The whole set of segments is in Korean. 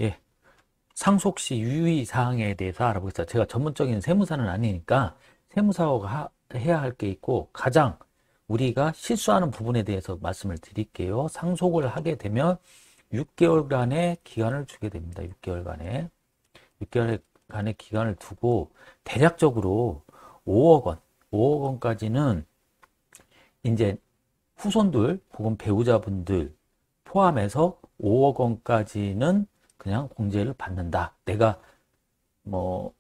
예, 상속시 유의사항에 대해서 알아보겠습니다. 제가 전문적인 세무사는 아니니까 세무사가 해야 할 게 있고 가장 우리가 실수하는 부분에 대해서 말씀을 드릴게요. 상속을 하게 되면 6개월간의 기간을 주게 됩니다. 6개월간의. 6개월간의 기간을 두고 대략적으로 5억 원, 5억 원까지는 이제 후손들 혹은 배우자분들 포함해서 5억 원까지는 그냥 공제를 받는다. 내가 뭐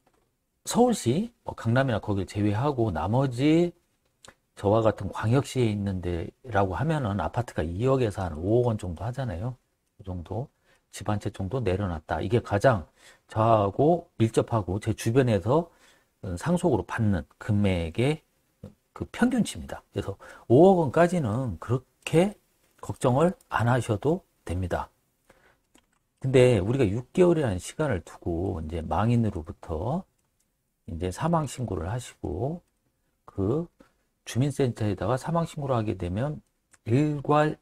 서울시, 뭐 강남이나 거기를 제외하고 나머지 저와 같은 광역시에 있는 데라고 하면은 아파트가 2억에서 한 5억 원 정도 하잖아요. 그 정도 집 한 채 정도 내려놨다. 이게 가장 저하고 밀접하고 제 주변에서 상속으로 받는 금액의 그 평균치입니다. 그래서 5억 원까지는 그렇게 걱정을 안 하셔도 됩니다. 근데 우리가 6개월이라는 시간을 두고 이제 망인으로부터 이제 사망 신고를 하시고 그 주민센터에다가 사망 신고를 하게 되면 일괄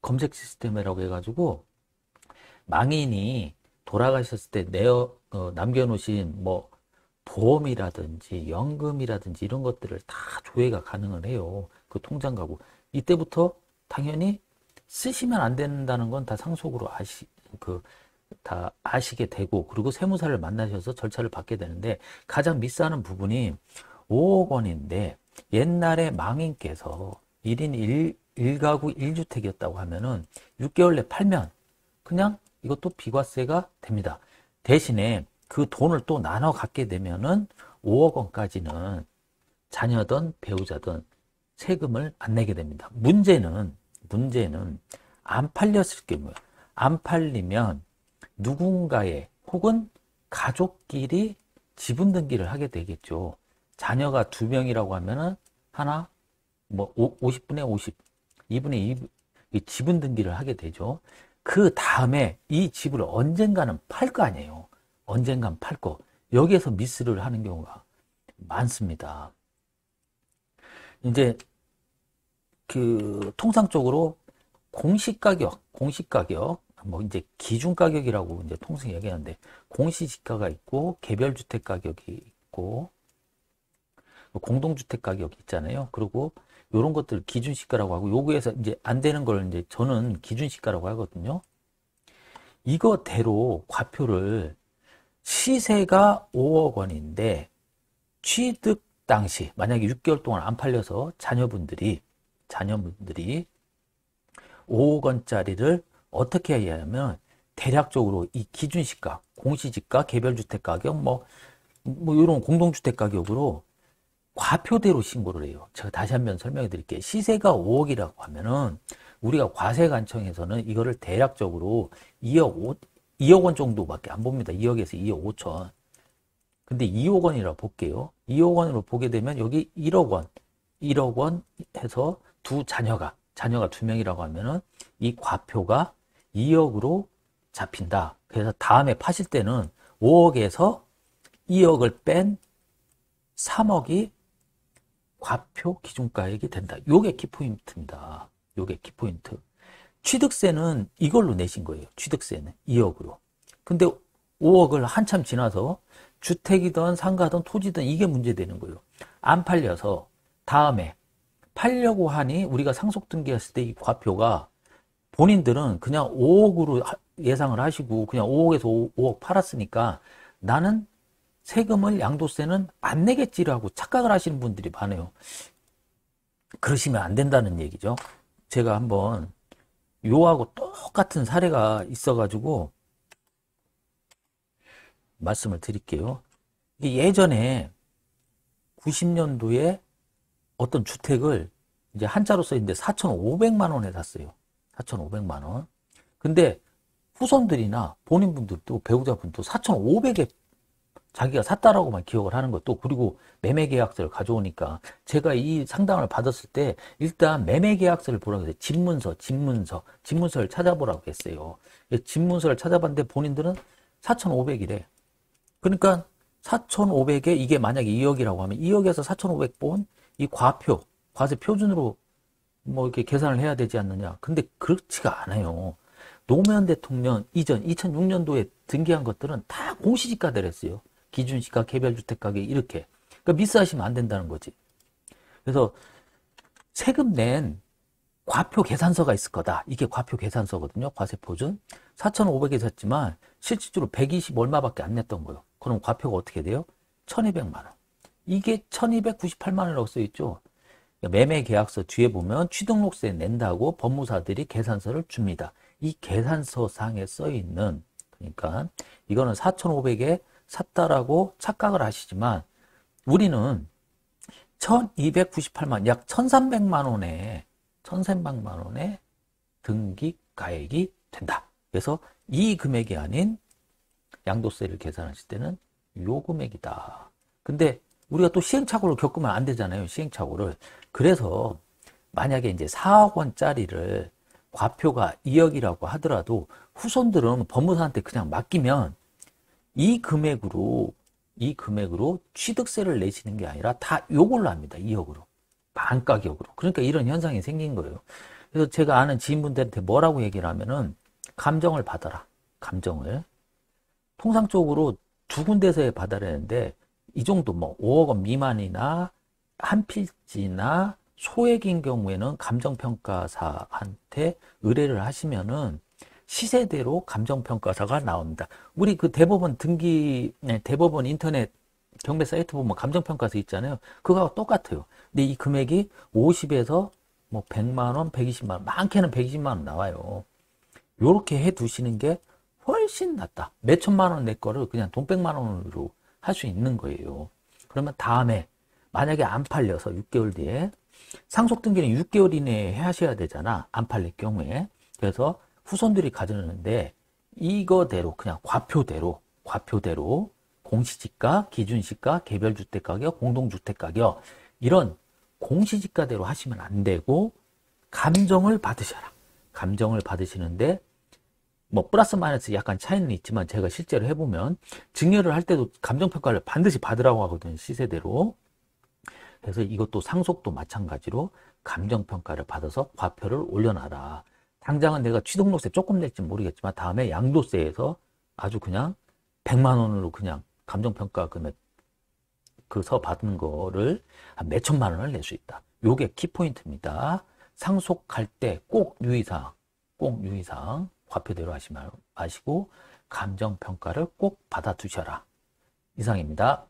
검색 시스템이라고 해가지고 망인이 돌아가셨을 때 남겨놓으신 뭐 보험이라든지 연금이라든지 이런 것들을 다 조회가 가능을 해요. 그 통장 가고 이때부터 당연히 쓰시면 안 된다는 건 다 상속으로 다 아시게 되고 그리고 세무사를 만나셔서 절차를 받게 되는데 가장 미스하는 부분이 5억 원인데 옛날에 망인께서 1인 1가구 1주택이었다고 하면은 6개월 내 팔면 그냥 이것도 비과세가 됩니다. 대신에 그 돈을 또 나눠 갖게 되면은 5억 원까지는 자녀든 배우자든 세금을 안 내게 됩니다. 문제는 안 팔렸을 경우에 안 팔리면 누군가의 혹은 가족끼리 지분 등기를 하게 되겠죠. 자녀가 2명이라고 하면은 하나 뭐 50분의 50, 2분의 2 지분 등기를 하게 되죠. 그 다음에 이 집을 언젠가는 팔 거 아니에요. 언젠간 팔 거. 여기에서 미스를 하는 경우가 많습니다. 이제 그 통상적으로 공시가격, 뭐 이제 기준가격이라고 이제 통상 얘기하는데 공시지가가 있고 개별주택 가격이 있고 공동주택 가격이 있잖아요. 그리고 이런 것들 기준시가라고 하고 요구에서 이제 안 되는 걸 이제 저는 기준시가라고 하거든요. 이거대로 과표를 시세가 5억 원인데 취득 당시 만약에 6개월 동안 안 팔려서 자녀분들이 5억 원짜리를 어떻게 해야 하면 대략적으로 이 기준시가, 공시지가, 개별주택 가격, 뭐 이런 공동주택 가격으로 과표대로 신고를 해요. 제가 다시 한번 설명해 드릴게요. 시세가 5억이라고 하면은 우리가 과세관청에서는 이거를 대략적으로 2억 원 정도밖에 안 봅니다. 2억에서 2억 5천. 근데 2억 원이라 볼게요. 2억 원으로 보게 되면 여기 1억 원 해서 자녀가 2명이라고 하면은 이 과표가 2억으로 잡힌다. 그래서 다음에 파실 때는 5억에서 2억을 뺀 3억이 과표 기준가액이 된다. 요게 키포인트입니다. 요게 키포인트. 취득세는 이걸로 내신 거예요. 취득세는 2억으로. 근데 5억을 한참 지나서 주택이든 상가든 토지든 이게 문제되는 거예요. 안 팔려서 다음에 팔려고 하니 우리가 상속 등기했을 때 이 과표가 본인들은 그냥 5억으로 예상을 하시고 그냥 5억에서 5억 팔았으니까 나는 세금을 양도세는 안 내겠지라고 착각을 하시는 분들이 많아요. 그러시면 안 된다는 얘기죠. 제가 한번 요하고 똑같은 사례가 있어가지고 말씀을 드릴게요. 이게 예전에 90년도에 어떤 주택을 이제 한자로 써있는데 4,500만 원에 샀어요. 4,500만 원. 근데 후손들이나 본인분들도 배우자분도 4,500에 자기가 샀다라고만 기억을 하는 것도 그리고 매매계약서를 가져오니까 제가 이 상담을 받았을 때 일단 매매계약서를 보라고 했어요. 집문서를 찾아보라고 했어요. 집문서를 찾아봤는데 본인들은 4,500이래. 그러니까 4,500에 이게 만약에 2억이라고 하면 2억에서 4,500본 이 과세 표준으로 뭐 이렇게 계산을 해야 되지 않느냐. 근데 그렇지가 않아요. 노무현 대통령 이전 2006년도에 등기한 것들은 다 공시지가들이었어요. 기준시가, 개별주택가격 이렇게. 그러니까 미스하시면 안 된다는 거지. 그래서 세금 낸 과표 계산서가 있을 거다. 이게 과표 계산서거든요. 과세표준. 4,500에 샀지만 실질적으로 120 얼마밖에 안 냈던 거예요. 그럼 과표가 어떻게 돼요? 1,200만 원. 이게 1,298만 원이라고 써있죠. 매매 계약서 뒤에 보면 취등록세 낸다고 법무사들이 계산서를 줍니다. 이 계산서 상에 써있는, 그러니까 이거는 4,500에 샀다라고 착각을 하시지만 우리는 1,298만, 약 1,300만 원의 등기 가액이 된다. 그래서 이 금액이 아닌 양도세를 계산하실 때는 요 금액이다. 근데 우리가 또 시행착오를 겪으면 안 되잖아요. 시행착오를. 그래서 만약에 이제 4억 원짜리를 과표가 2억이라고 하더라도 후손들은 법무사한테 그냥 맡기면 이 금액으로 취득세를 내시는 게 아니라 다 요걸로 합니다. 2억으로. 반가격으로. 그러니까 이런 현상이 생긴 거예요. 그래서 제가 아는 지인분들한테 뭐라고 얘기를 하면은 감정을 받아라. 감정을. 통상적으로 두 군데서 받아야 하는데 이 정도 뭐 5억 원 미만이나 한 필지나 소액인 경우에는 감정평가사한테 의뢰를 하시면은 시세대로 감정평가사가 나옵니다. 우리 그 대법원 대법원 인터넷 경매 사이트 보면 감정평가서 있잖아요. 그거하고 똑같아요. 근데 이 금액이 50에서 뭐 100만 원, 120만 원, 많게는 120만 원 나와요. 요렇게 해 두시는 게 훨씬 낫다. 몇 천만 원 낼 거를 그냥 돈 100만 원으로 할 수 있는 거예요. 그러면 다음에 만약에 안 팔려서 6개월 뒤에 상속 등기는 6개월 이내에 하셔야 되잖아. 안 팔릴 경우에. 그래서 후손들이 가져오는데 이거대로 그냥 과표대로 공시지가, 기준시가, 개별주택가격, 공동주택가격 이런 공시지가대로 하시면 안 되고 감정을 받으셔라. 감정을 받으시는데 뭐 플러스 마이너스 약간 차이는 있지만 제가 실제로 해보면 증여를 할 때도 감정평가를 반드시 받으라고 하거든요. 시세대로. 그래서 이것도 상속도 마찬가지로 감정평가를 받아서 과표를 올려놔라. 당장은 내가 취등록세 조금 낼지 모르겠지만 다음에 양도세에서 아주 그냥 100만 원으로 그냥 감정평가 금액 그 서 받은 거를 한 몇천만 원을 낼 수 있다. 요게 키포인트입니다. 상속할 때 꼭 유의사항 과표대로 하시지 마시고 감정평가를 꼭 받아두셔라. 이상입니다.